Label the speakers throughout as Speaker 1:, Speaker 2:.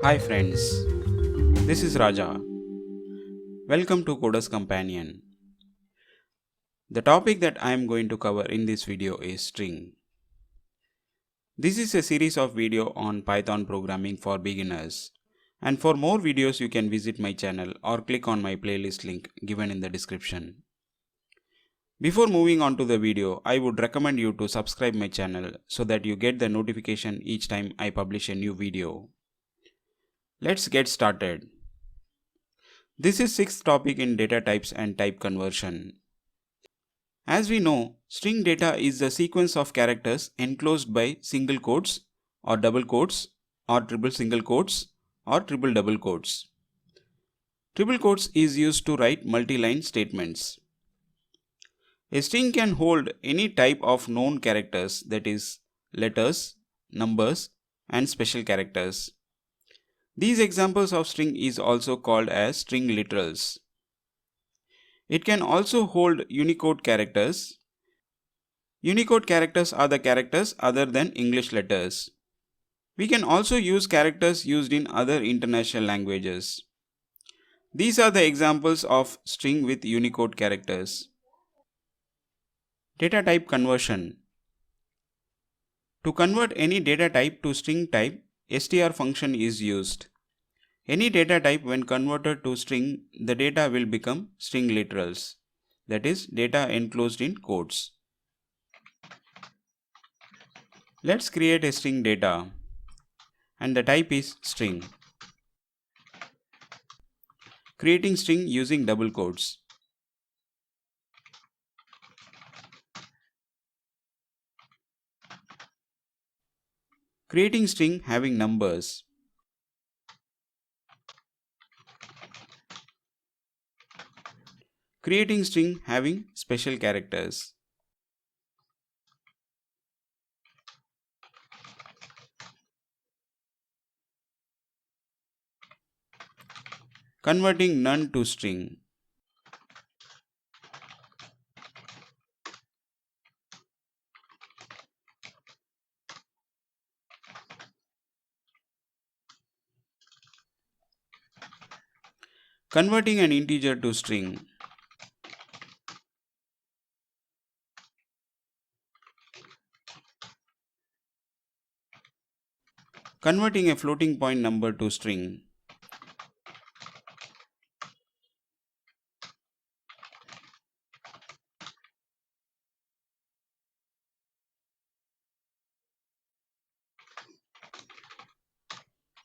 Speaker 1: Hi friends, this is Raja. Welcome to Coder's Companion. The topic that I am going to cover in this video is string. This is a series of video on Python programming for beginners. And for more videos you can visit my channel or click on my playlist link given in the description. Before moving on to the video, I would recommend you to subscribe my channel so that you get the notification each time I publish a new video. Let's get started. This is sixth topic in data types and type conversion. As we know, string data is the sequence of characters enclosed by single quotes or double quotes or triple single quotes or triple double quotes. Triple quotes is used to write multi-line statements. A string can hold any type of known characters, that is, letters, numbers, and special characters. These examples of string is also called as string literals. It can also hold Unicode characters. Unicode characters are the characters other than English letters. We can also use characters used in other international languages. These are the examples of string with Unicode characters. Data type conversion. To convert any data type to string type, str function is used. Any data type when converted to string, the data will become string literals, that is, data enclosed in quotes. Let's create a string data, and the type is string. Creating string using double quotes. Creating string having numbers. Creating string having special characters. Converting none to string. Converting an integer to string. Converting a floating point number to string.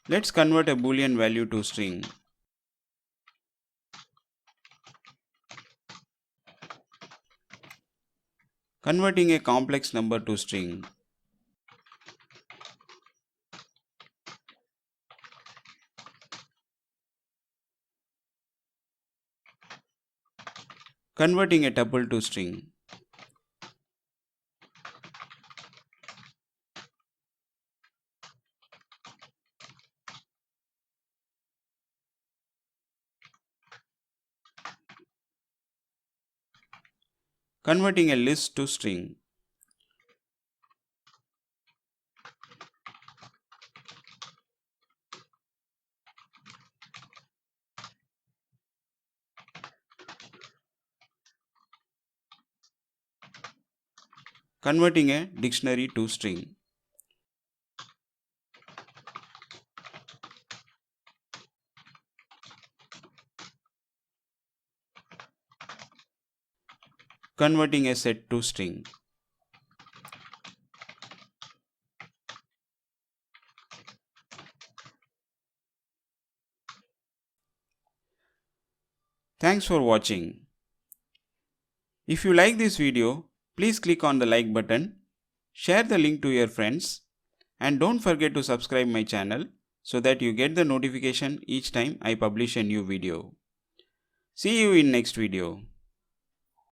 Speaker 1: Let's convert a boolean value to string. Converting a complex number to string. Converting a tuple to string. Converting a list to string. Converting a dictionary to string. Converting a set to string. Thanks for watching. If you like this video, please click on the like button, share the link to your friends, and don't forget to subscribe my channel so that you get the notification each time I publish a new video. See you in next video.